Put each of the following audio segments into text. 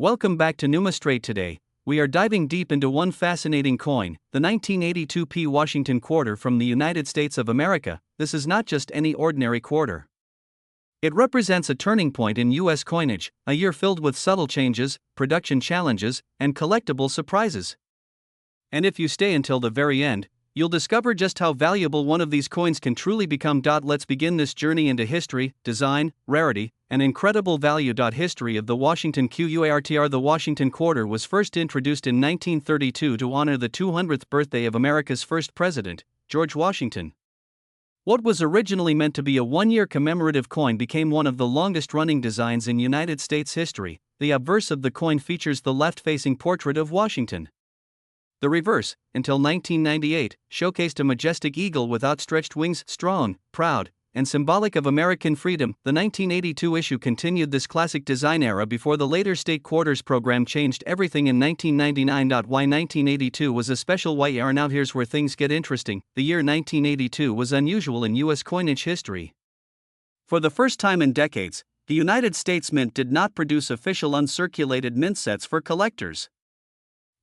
Welcome back to Numastrate today. We are diving deep into one fascinating coin, the 1982 P Washington quarter from the United States of America. This is not just any ordinary quarter. It represents a turning point in U.S. coinage, a year filled with subtle changes, production challenges, and collectible surprises. And if you stay until the very end, you'll discover just how valuable one of these coins can truly become. Let's begin this journey into history, design, rarity, and incredible value. History of the Washington QUARTR. The Washington quarter was first introduced in 1932 to honor the 200th birthday of America's first president, George Washington. What was originally meant to be a one-year commemorative coin became one of the longest-running designs in United States history. The obverse of the coin features the left-facing portrait of Washington. The reverse, until 1998, showcased a majestic eagle with outstretched wings, strong, proud, and symbolic of American freedom. The 1982 issue continued this classic design era before the later state quarters program changed everything in 1999. Why 1982 was a special year? Now here's where things get interesting. The year 1982 was unusual in U.S. coinage history. For the first time in decades, the United States Mint did not produce official uncirculated mint sets for collectors.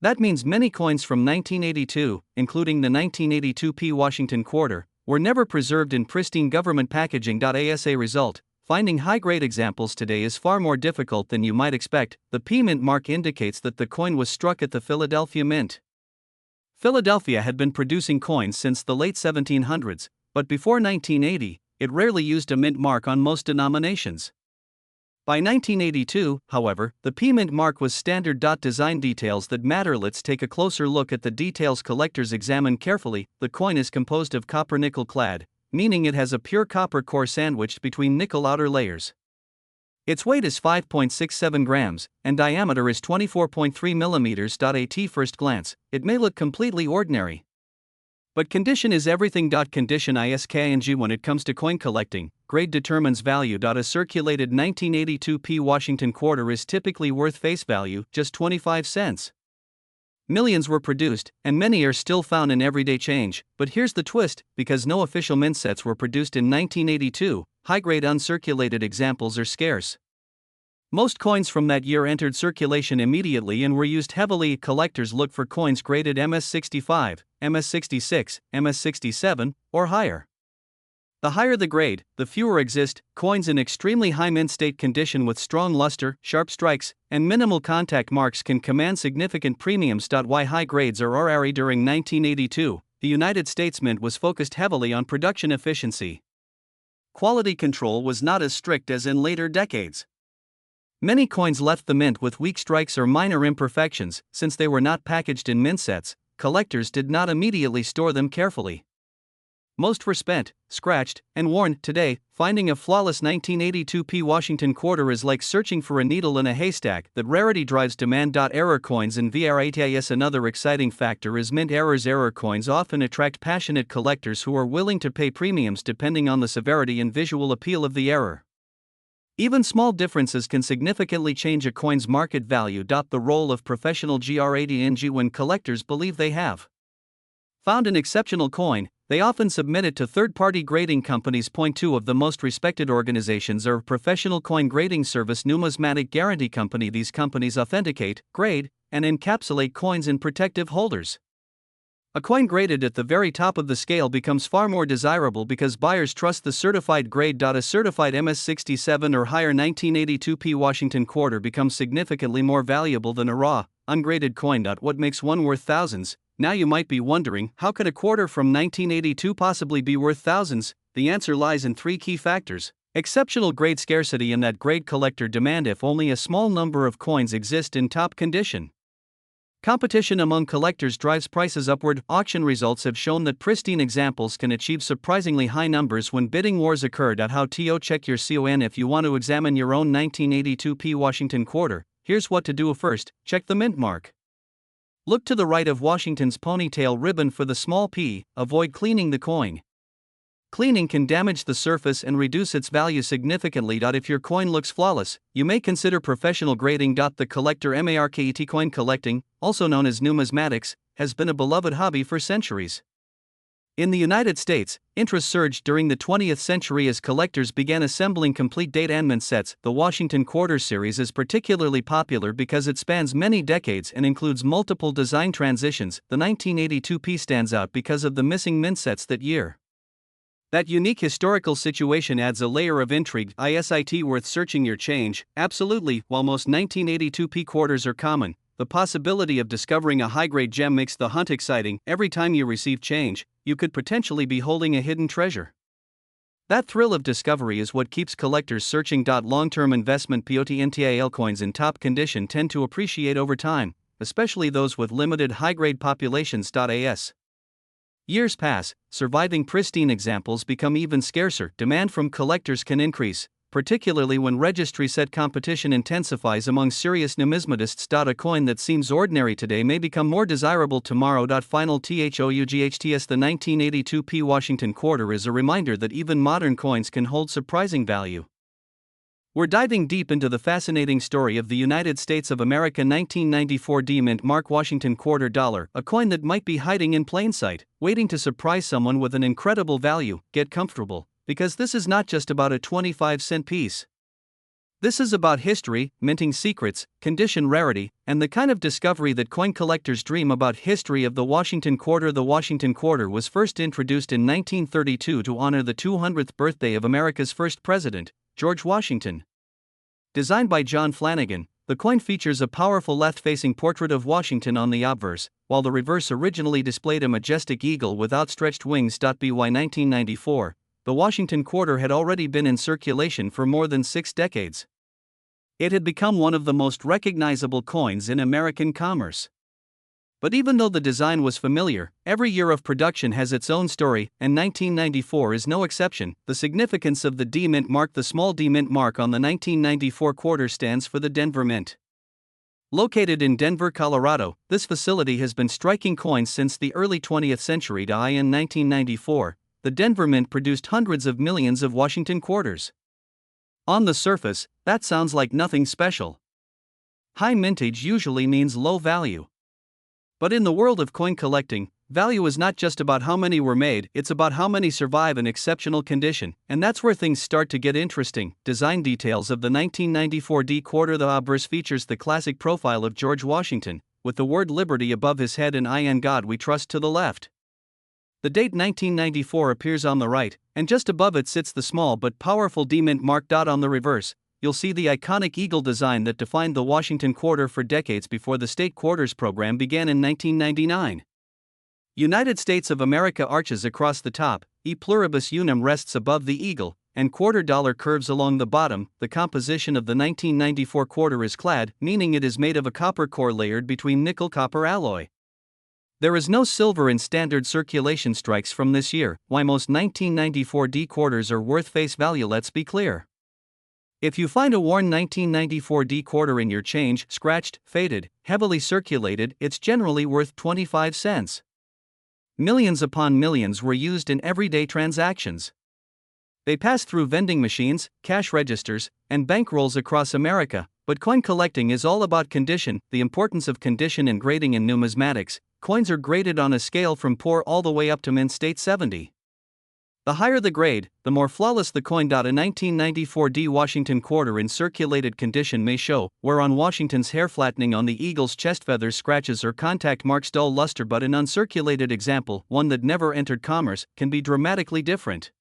That means many coins from 1982, including the 1982 P Washington quarter, were never preserved in pristine government packaging. As a result, finding high-grade examples today is far more difficult than you might expect. The P Mint mark indicates that the coin was struck at the Philadelphia Mint. Philadelphia had been producing coins since the late 1700s, but before 1980, it rarely used a mint mark on most denominations. By 1982, however, the P Mint mark was standard. Design details that matter. Let's take a closer look at the details collectors examine carefully. The coin is composed of copper nickel clad, meaning it has a pure copper core sandwiched between nickel outer layers. Its weight is 5.67 grams, and diameter is 24.3 millimeters. At first glance, it may look completely ordinary. But condition is everything. Condition is king when it comes to coin collecting. Grade determines value. A circulated 1982 P Washington quarter is typically worth face value, just 25 cents. Millions were produced, and many are still found in everyday change. But here's the twist: because no official mint sets were produced in 1982, high-grade uncirculated examples are scarce. Most coins from that year entered circulation immediately and were used heavily. Collectors look for coins graded MS65, MS66, MS67, or higher. The higher the grade, the fewer exist. Coins in extremely high mint state condition with strong luster, sharp strikes, and minimal contact marks can command significant premiums. Why high grades are rare? During 1982, the United States Mint was focused heavily on production efficiency. Quality control was not as strict as in later decades. Many coins left the mint with weak strikes or minor imperfections. Since they were not packaged in mint sets, collectors did not immediately store them carefully. Most were spent, scratched, and worn. Today, finding a flawless 1982 P Washington quarter is like searching for a needle in a haystack. That rarity drives demand. Error coins and VRATIS. Another exciting factor is mint errors. Error coins often attract passionate collectors who are willing to pay premiums depending on the severity and visual appeal of the error. Even small differences can significantly change a coin's market value. The role of professional grading when collectors believe they have found an exceptional coin, they often submit it to third-party grading companies. Two of the most respected organizations are Professional Coin Grading Service, Numismatic Guarantee Company. These companies authenticate, grade, and encapsulate coins in protective holders. A coin graded at the very top of the scale becomes far more desirable because buyers trust the certified grade. A certified MS67 or higher 1982 P Washington quarter becomes significantly more valuable than a raw, ungraded coin. What makes one worth thousands? Now you might be wondering, how could a quarter from 1982 possibly be worth thousands? The answer lies in three key factors: exceptional grade scarcity and that grade collector demand. If only a small number of coins exist in top condition, competition among collectors drives prices upward. Auction results have shown that pristine examples can achieve surprisingly high numbers when bidding wars occur. How to check your CON? If you want to examine your own 1982 P Washington quarter, here's what to do. First, check the mint mark. Look to the right of Washington's ponytail ribbon for the small p. Avoid cleaning the coin. Cleaning can damage the surface and reduce its value significantly. If your coin looks flawless, you may consider professional grading. The collector market. Coin collecting, also known as numismatics, has been a beloved hobby for centuries. In the United States, interest surged during the 20th century as collectors began assembling complete date-and-mint sets. The Washington Quarter series is particularly popular because it spans many decades and includes multiple design transitions. The 1982 piece stands out because of the missing mint sets that year. That unique historical situation adds a layer of intrigue. Is it worth searching your change? Absolutely. While most 1982 P quarters are common, the possibility of discovering a high-grade gem makes the hunt exciting. Every time you receive change, you could potentially be holding a hidden treasure. That thrill of discovery is what keeps collectors searching. Long-term investment POTNTIL coins in top condition tend to appreciate over time, especially those with limited high-grade populations. As years pass, surviving pristine examples become even scarcer. Demand from collectors can increase, particularly when registry set competition intensifies among serious numismatists. A coin that seems ordinary today may become more desirable tomorrow. Final THOUGHTS. The 1982 P Washington Quarter is a reminder that even modern coins can hold surprising value. We're diving deep into the fascinating story of the United States of America 1994 D Mint Mark Washington Quarter Dollar, a coin that might be hiding in plain sight, waiting to surprise someone with an incredible value. Get comfortable, because this is not just about a 25-cent piece. This is about history, minting secrets, condition rarity, and the kind of discovery that coin collectors dream about. History of the Washington Quarter. The Washington Quarter was first introduced in 1932 to honor the 200th birthday of America's first president, George Washington. Designed by John Flanagan, the coin features a powerful left-facing portrait of Washington on the obverse, while the reverse originally displayed a majestic eagle with outstretched wings. By 1994, the Washington Quarter had already been in circulation for more than 6 decades. It had become one of the most recognizable coins in American commerce. But even though the design was familiar, every year of production has its own story, and 1994 is no exception. The significance of the D Mint mark. The small D Mint mark on the 1994 quarter stands for the Denver Mint. Located in Denver, Colorado, this facility has been striking coins since the early 20th century. In 1994, the Denver Mint produced hundreds of millions of Washington quarters. On the surface, that sounds like nothing special. High mintage usually means low value. But in the world of coin collecting, value is not just about how many were made, it's about how many survive in exceptional condition, and that's where things start to get interesting. Design details of the 1994 D Quarter. The obverse features the classic profile of George Washington, with the word Liberty above his head and "In God We Trust" to the left. The date 1994 appears on the right, and just above it sits the small but powerful D Mint mark. On the reverse, you'll see the iconic eagle design that defined the Washington Quarter for decades before the state quarters program began in 1999. United States of America arches across the top, E pluribus unum rests above the eagle, and quarter dollar curves along the bottom. The composition of the 1994 quarter is clad, meaning it is made of a copper core layered between nickel-copper alloy. There is no silver in standard circulation. Strikes from this year. Why most 1994 D quarters are worth face value. Let's be clear. If you find a worn 1994 D quarter in your change, scratched, faded, heavily circulated, it's generally worth 25 cents. Millions upon millions were used in everyday transactions. They pass through vending machines, cash registers, and bankrolls across America, but coin collecting is all about condition. The importance of condition in grading in numismatics. Coins are graded on a scale from poor all the way up to mint state 70. The higher the grade, the more flawless the coin. A 1994 D Washington Quarter in circulated condition may show, where on Washington's hair flattening on the eagle's chest feathers, scratches or contact marks dull luster, but an uncirculated example, one that never entered commerce, can be dramatically different.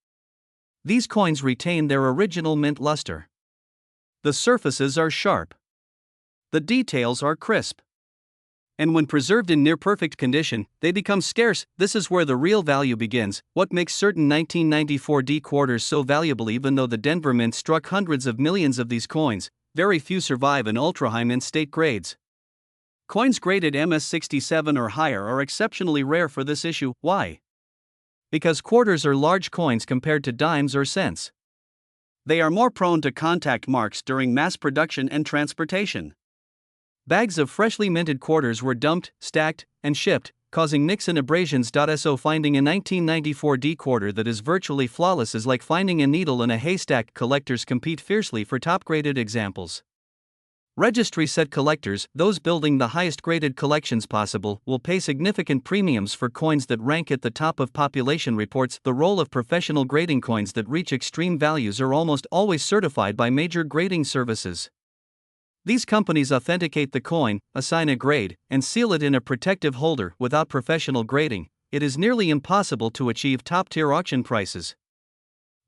These coins retain their original mint luster. The surfaces are sharp. The details are crisp. And when preserved in near-perfect condition, they become scarce. This is where the real value begins. What makes certain 1994 D quarters so valuable? Even though the Denver Mint struck hundreds of millions of these coins, very few survive in ultra-high mint state grades. Coins graded MS67 or higher are exceptionally rare for this issue. Why? Because quarters are large coins compared to dimes or cents. They are more prone to contact marks during mass production and transportation. Bags of freshly minted quarters were dumped, stacked, and shipped, causing nicks and abrasions. So finding a 1994 D quarter that is virtually flawless is like finding a needle in a haystack. Collectors compete fiercely for top-graded examples. Registry set collectors, those building the highest graded collections possible, will pay significant premiums for coins that rank at the top of population reports. The role of professional grading: coins that reach extreme values are almost always certified by major grading services. These companies authenticate the coin, assign a grade, and seal it in a protective holder. Without professional grading, it is nearly impossible to achieve top-tier auction prices.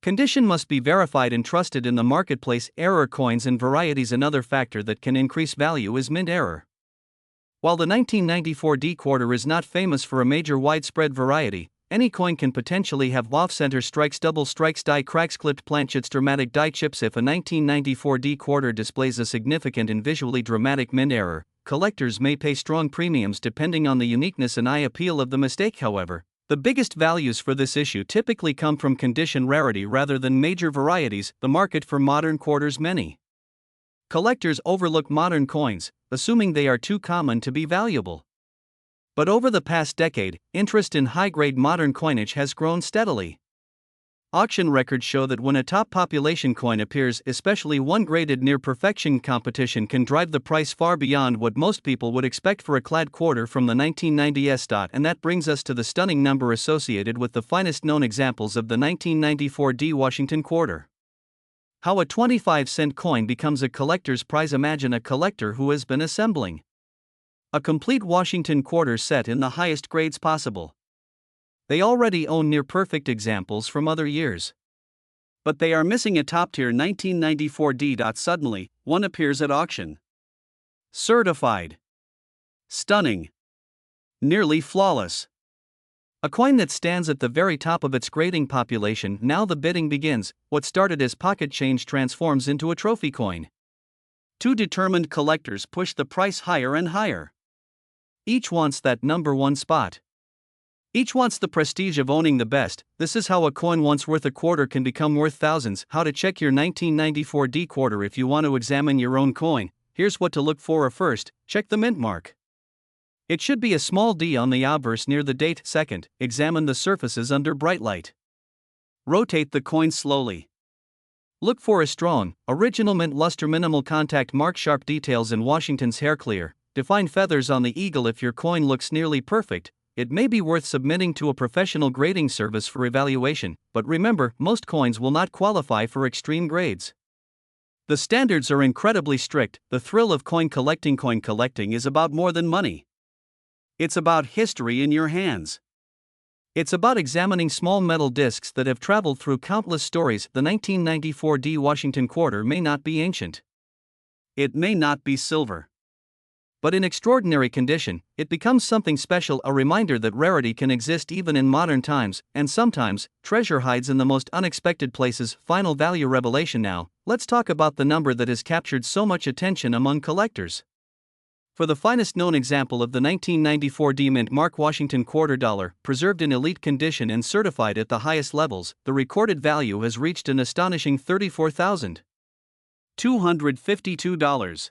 Condition must be verified and trusted in the marketplace. Error coins and varieties: another factor that can increase value is mint error. While the 1994 D quarter is not famous for a major widespread variety, any coin can potentially have off-center strikes, double strikes, die cracks, clipped planchets, dramatic die chips. If a 1994 D quarter displays a significant and visually dramatic mint error, collectors may pay strong premiums depending on the uniqueness and eye appeal of the mistake. However, the biggest values for this issue typically come from condition rarity rather than major varieties. The market for modern quarters: many collectors overlook modern coins, assuming they are too common to be valuable. But over the past decade, interest in high-grade modern coinage has grown steadily. Auction records show that when a top population coin appears, especially one graded near perfection, competition can drive the price far beyond what most people would expect for a clad quarter from the 1990s. And that brings us to the stunning number associated with the finest known examples of the 1994 D Washington quarter. How a 25-cent coin becomes a collector's prize. Imagine a collector who has been assembling a complete Washington quarter set in the highest grades possible. They already own near-perfect examples from other years. But they are missing a top-tier 1994 D. Suddenly, one appears at auction. Certified. Stunning. Nearly flawless. A coin that stands at the very top of its grading population. Now the bidding begins. What started as pocket change transforms into a trophy coin. Two determined collectors push the price higher and higher. Each wants that number one spot. Each wants the prestige of owning the best. This is how a coin once worth a quarter can become worth thousands. How to check your 1994 D quarter. If you want to examine your own coin, here's what to look for. First, check the mint mark. It should be a small D on the obverse near the date. Second, examine the surfaces under bright light. Rotate the coin slowly. Look for a strong, original mint luster. Minimal contact mark. Sharp details in Washington's hair. Clear, defined feathers on the eagle. If your coin looks nearly perfect, it may be worth submitting to a professional grading service for evaluation. But remember, most coins will not qualify for extreme grades. The standards are incredibly strict. The thrill of coin collecting is about more than money. It's about history in your hands. It's about examining small metal discs that have traveled through countless stories. The 1994 D Washington quarter may not be ancient. It may not be silver. But in extraordinary condition, it becomes something special, a reminder that rarity can exist even in modern times, and sometimes, treasure hides in the most unexpected places. Final value revelation. Now, let's talk about the number that has captured so much attention among collectors. For the finest known example of the 1994 D mint mark Washington quarter dollar, preserved in elite condition and certified at the highest levels, the recorded value has reached an astonishing $34,252.